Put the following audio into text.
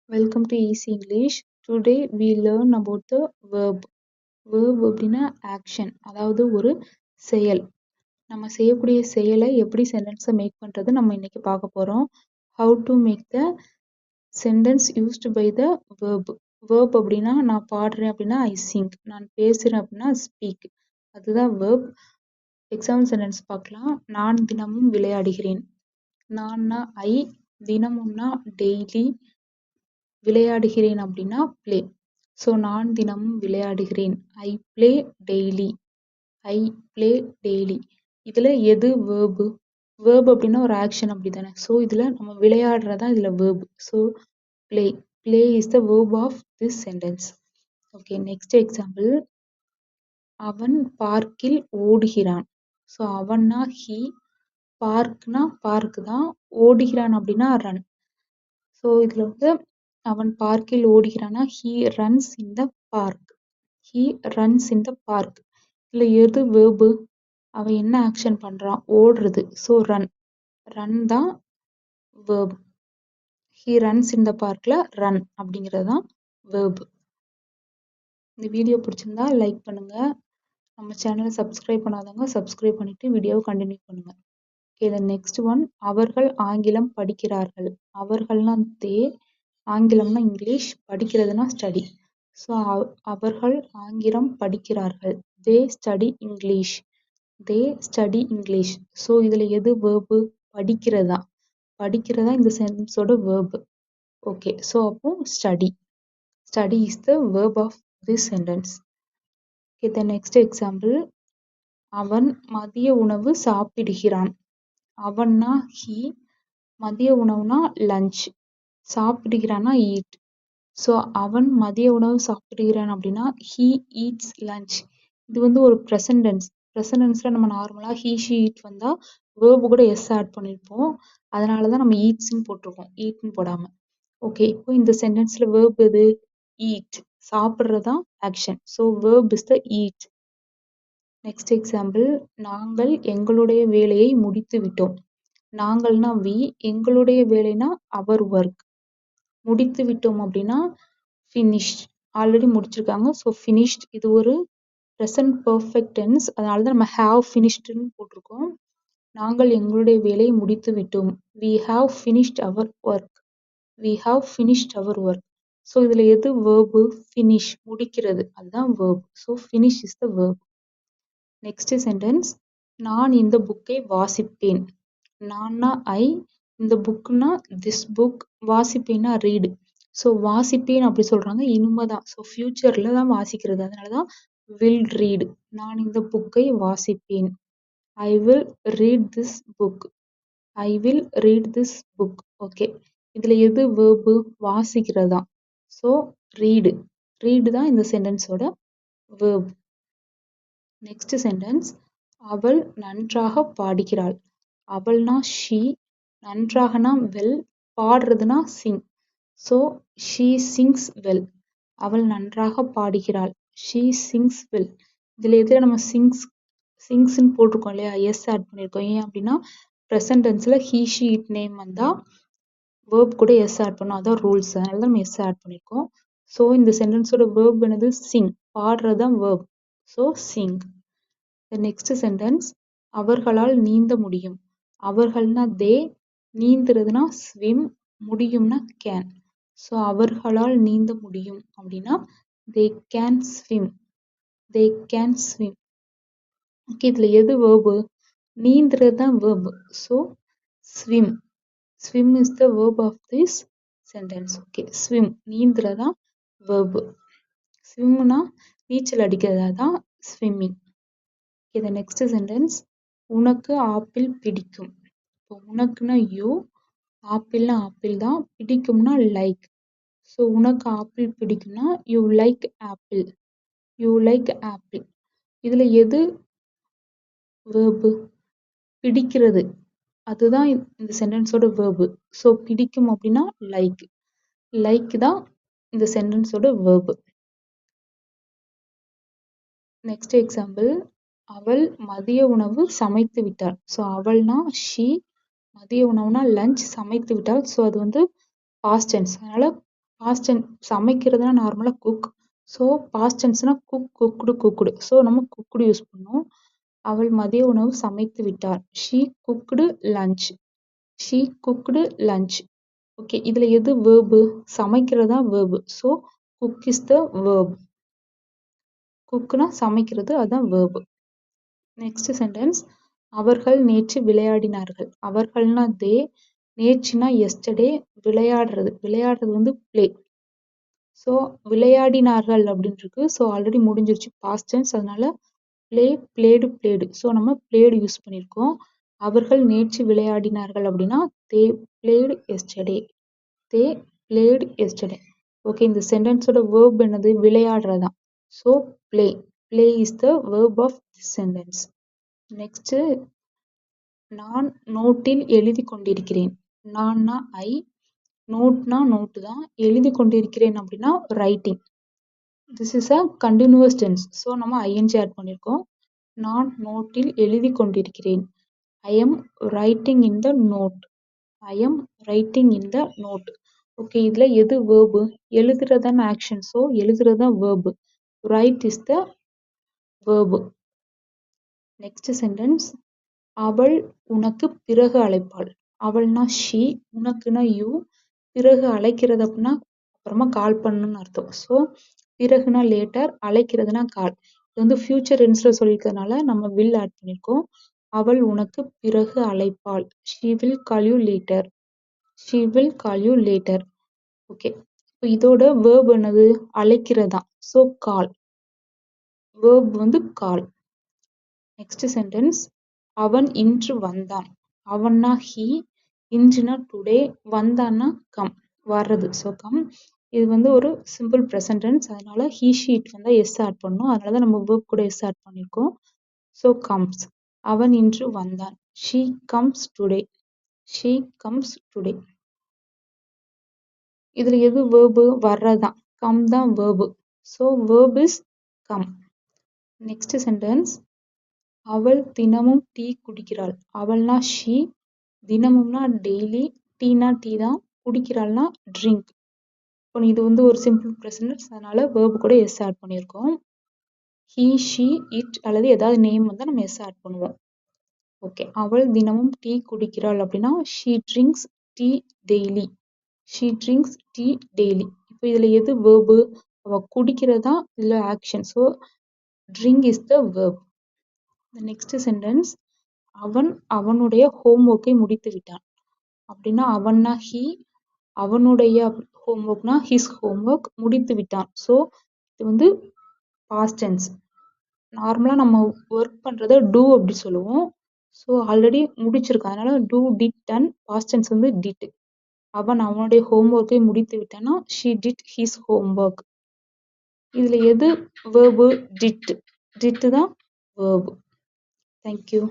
Welcome to Easy English. Today we learn about the verb. Verb அப்படின்னா action, அதாவது ஒரு செயல். நம்ம செய்யக்கூடிய செயலை எப்படி சென்டென்ஸை மேக் பண்றது நம்ம இன்னைக்கு பார்க்க போறோம். How to make the sentence used by the verb. Verb அப்படின்னா நான் பாடுறேன் அப்படின்னா I sing. நான் பேசுறேன் அப்படின்னா speak. அதுதான் verb. எக்ஸாம்பிள் சென்டென்ஸ் பார்க்கலாம். நான் தினமும் விளையாடுகிறேன். நான்னா I, தினமும்னா டெய்லி, விளையாடுகிறேன் அப்படின்னா play. ஸோ நான் தினமும் விளையாடுகிறேன். I play daily. I play daily. இதுல எது verb? Verb அப்படின்னா ஒரு action அப்படிதானே. ஸோ இதுல நம்ம விளையாடுறதா இதுல verb. So play. Play is the verb of this sentence. Okay, next example. அவன் பார்க்கில் ஓடுகிறான். ஸோ அவன்னா he, பார்க்னா பார்க் தான், ஓடுகிறான் அப்படின்னா run. ஸோ இதுல வந்து அவன் பார்க்கில் ஓடுகிறான்னா he runs in the park. He runs in the park. இதுல எது verb? அவன் என்ன ஆக்ஷன் பண்றான்? ஓடுறது. So run. run தான் verb. He runs in the parkல run அப்படிங்கிறது தான் verb. இந்த வீடியோ பிடிச்சிருந்தா லைக் பண்ணுங்க. நம்ம சேனலை சப்ஸ்கிரைப் பண்ணாதவங்க சப்ஸ்கிரைப் பண்ணிட்டு வீடியோவை கண்டினியூ பண்ணுங்க. Okay, the next one. அவர்கள் ஆங்கிலம் படிக்கிறார்கள். அவர்கள்னா they, ஆங்கிலம்னா இங்கிலீஷ், படிக்கிறதுனா ஸ்டடி. ஸோ அவர்கள் ஆங்கிலம் படிக்கிறார்கள். They study English. They study English. So இதுல எது verb? படிக்கிறதா. படிக்கிறதா இந்த சென்டென்ஸோட verb. ஓகே, ஸோ அப்போ study. Study is the verb of this sentence. Okay, the next example. அவன் மதிய உணவு சாப்பிடுகிறான். அவன்னா he, மதிய உணவுனா lunch, சாப்பிடுகிறான்னா eat. ஸோ அவன் மதிய உணவு சாப்பிடுகிறான் அப்படின்னா he eats lunch. இது வந்து ஒரு ப்ரெசன்ட் டென்ஸ். ப்ரெசன்ட் டென்ஸ்ல நம்ம நார்மலா he she eat வந்தா வேர்பு கூட எஸ் ஆட் பண்ணிருப்போம். அதனாலதான் நம்ம ஈட்ஸ்ன்னு போட்டிருக்கோம், ஈட்னு போடாம. ஓகே, இப்போ இந்த சென்டென்ஸ்ல வேர்ப் எது? ஈட். சாப்பிடுறதா action. So verb is the eat. Next example. நாங்கள் எங்களுடைய வேலையை முடித்து விட்டோம். நாங்கள்னா we, எங்களுடைய வேலைனா our work. முடித்து விட்டோம் அப்படின்னா finished. ஆல்ரெடி முடிச்சிருக்காங்க. ஸோ finished இது ஒரு present perfect tense. அதனாலதான் நம்ம have finishedன்னு போட்டிருக்கோம். நாங்கள் எங்களுடைய வேலையை முடித்து விட்டோம். We have finished our work. We have finished our work. So இதுல எது verb? finish, முடிக்கிறது. அதுதான் verb. So finish is the verb. Next sentence. நான் இந்த புக்கை வாசிப்பேன். நான்னா I, இந்த புக்னா this book, வாசிப்பேன்னா read. ஸோ வாசிப்பேன் அப்படி சொல்றாங்க, இனிமேதான். ஸோ ஃபியூச்சர்ல தான் வாசிக்கிறது. அதனாலதான் will read. நான் இந்த புக்கை வாசிப்பேன். I will read this book. I will read this book. Okay, இதுல எது verb? வாசிக்கிறதா. So read. read தான் இந்த சென்டென்ஸோட verb. Next sentence. அவள் நன்றாக பாடுகிறாள். அவள்னா she, நன்றாகனா well, பாடுறதுனா sing. So she sings well. அவள் நன்றாக பாடுகிறாள். she sings well. இதுல எதுல நம்ம singsன்னு போட்டிருக்கோம் இல்லையா, எஸ் ஆட் பண்ணிருக்கோம். ஏன் அப்படின்னா ப்ரெசன்ட் டென்ஸ்ல he she it நேம் வந்தா verb கூட எஸ் ஆட் பண்ணும். அதான் ரூல்ஸ். அதனால தான் நம்ம எஸ் ஆட் பண்ணிருக்கோம். ஸோ இந்த சென்டென்ஸோட verb என்னது? sing. பாடுறதுதான் verb. So sing. The next sentence. அவர்களால் நீந்த முடியும். அவர்கள்னா they, நீந்துறதுனா swim, முடியும்னா can. ஸோ அவர்களால் நீந்த முடியும் அப்படின்னா they can swim. They can swim. Okay, இதுல எது verb? நீந்துறது தான் verb. So swim. Swim is the verb of this sentence. Okay, swim, நீந்துறதா verb. swimனா நீச்சல் அடிக்கிறதா தான் swimming. Okay, the next sentence. உனக்கு ஆப்பிள் பிடிக்கும். இப்போ உனக்குன்னா you, ஆப்பிள்னா ஆப்பிள் தான், பிடிக்கும்னா like. ஸோ உனக்கு ஆப்பிள் பிடிக்கும்னா you like apple. You like apple. இதுல எது verb? பிடிக்கிறது. அதுதான் இந்த சென்டென்ஸோட verb. ஸோ பிடிக்கும் அப்படின்னா like. like தான் இந்த சென்டென்ஸோட verb. Next example. அவள் மதிய உணவு சமைத்து விட்டாள். ஸோ அவள்னா she, மதிய உணவுனா லஞ்ச், சமைத்து விட்டாள். ஸோ அது வந்து past tense. அதனால பாஸ்ட் டென்ஸ் சமைக்கிறதுனா நார்மலாக குக். ஸோ பாஸ்ட் டென்ஸ்னா குக், குக்குடு, குக்குடு. ஸோ நம்ம குக்குடு யூஸ் பண்ணோம். அவள் மதிய உணவு சமைத்து விட்டாள். She cooked lunch. She cooked lunch. Okay, இதில் எது வேர்பு? சமைக்கிறது தான் verb. So cook is the verb. குக்குனா சமைக்கிறது, அதுதான் வேர்பு. நெக்ஸ்ட் சென்டென்ஸ், அவர்கள் நேற்று விளையாடினார்கள். அவர்கள்னா தே, நேற்றுனா எஸ்டர்டே, விளையாடுறது. விளையாடுறது வந்து பிளே. ஸோ விளையாடினார்கள் அப்படின்னு இருக்கு. ஸோ ஆல்ரெடி முடிஞ்சிருச்சு பாஸ்ட் டென்ஸ். அதனால பிளே, பிளேடு, பிளேடு. ஸோ நம்ம பிளேடு யூஸ் பண்ணியிருக்கோம். அவர்கள் நேற்று விளையாடினார்கள் அப்படின்னா they played yesterday. They played yesterday. Okay, இந்த சென்டென்ஸோட வேர்ப் என்னது? விளையாடுறதான். So play. Play is the verb of this sentence. Next, நான் நோட்டில் எழுதி கொண்டிருக்கிறேன். நான்னா ஐ, நோட்னா நோட்டு தான், எழுதி கொண்டிருக்கிறேன் அப்படின்னா writing. This is a continuous tense. So நம்ம ஐஎன்ஜி ஆட் பண்ணியிருக்கோம். நான் நோட்டில் எழுதி கொண்டிருக்கிறேன். I am writing in the note. I am writing in the note. Okay, இதுல எது வேர்பு? எழுதுறதான் ஆக்ஷன். ஸோ எழுதுறதான் verb. Write is the verb. Next sentence, அவள் உனக்கு பிறகு அழைப்பாள். அவள்னா ஷீ, உனக்குனா யூ, பிறகு அழைக்கிறது அப்படின்னா அப்புறமா கால் பண்ணுன்னு அர்த்தம். ஸோ பிறகுனா லேட்டர், அழைக்கிறதுனா கால். இது வந்து ஃபியூச்சர் டென்ஸ்ல சொல்லியிருக்கிறதுனால நம்ம வில் ஆட் பண்ணியிருக்கோம். அவள் உனக்கு பிறகு அழைப்பாள். She will call you later. She will call you later. Okay, இப்போ இதோட வேர்ப் என்னது? அழைக்கிறதா. ஸோ கால். வேர்ப் வந்து கால். நெக்ஸ்ட் சென்டென்ஸ், அவன் இன்று வந்தான். அவன்னா ஹீ, இன்றுனா டுடே, வந்தான்னா கம், வர்றது. So come. இது வந்து ஒரு சிம்பிள் ப்ரெசன்ட் டென்ஸ். அதனால ஹீ ஷீட் வந்தால் எஸ் ஆட் பண்ணணும். அதனால தான் நம்ம வேர்ப் கூட எஸ் ஆட் பண்ணியிருக்கோம். So comes. அவன் இன்று வந்தான். She comes today. She comes today. இதுல எது வேர்பு? வர்றதான். கம் தான் verb. So verb is come. Next sentence, அவள் தினமும் டீ குடிக்கிறாள். அவள்னா ஷீ, தினமும்னா டெய்லி, டீனா டீ தான், குடிக்கிறாள்னா ட்ரிங்க். இப்போ இது வந்து ஒரு சிம்பிள் ப்ரெசன்ட். அதனால வேர்பு கூட எஸ் ஆட் பண்ணியிருக்கோம். ஹீ, ஷீ, இட் அல்லது ஏதாவது நேம் வந்தால் நம்ம எஸ் ஆட் பண்ணுவோம். ஓகே, அவள் தினமும் டீ குடிக்கிறாள் அப்படின்னா she drinks tea daily. She drinks tea daily. இப்போ இதுல எது வேர்பு? அவ குடிக்கிறதா இல்ல action. So drink is the verb. Next sentence, அவன் அவனுடைய ஹோம்ஒர்க்கை முடித்து விட்டான். அப்படின்னா அவன்னா ஹீ, அவனுடைய ஹோம்ஒர்க்னா ஹிஸ் ஹோம்ஒர்க், முடித்து விட்டான். ஸோ இது வந்து பாஸ்ட் டென்ஸ். நார்மலாக நம்ம ஒர்க் பண்ணுறத டூ அப்படி சொல்லுவோம். ஸோ ஆல்ரெடி முடிச்சிருக்கான். அதனால do, did, done. Past tense வந்து டிட். அவன் அவனுடைய ஹோம்ஒர்க்கை முடித்து விட்டான்னா ஷீ டிட் ஹிஸ் ஹோம்ஒர்க். இதுல எது வேர்பு? டிட். டிட் தான் வேர்பு. தேங்க்யூ.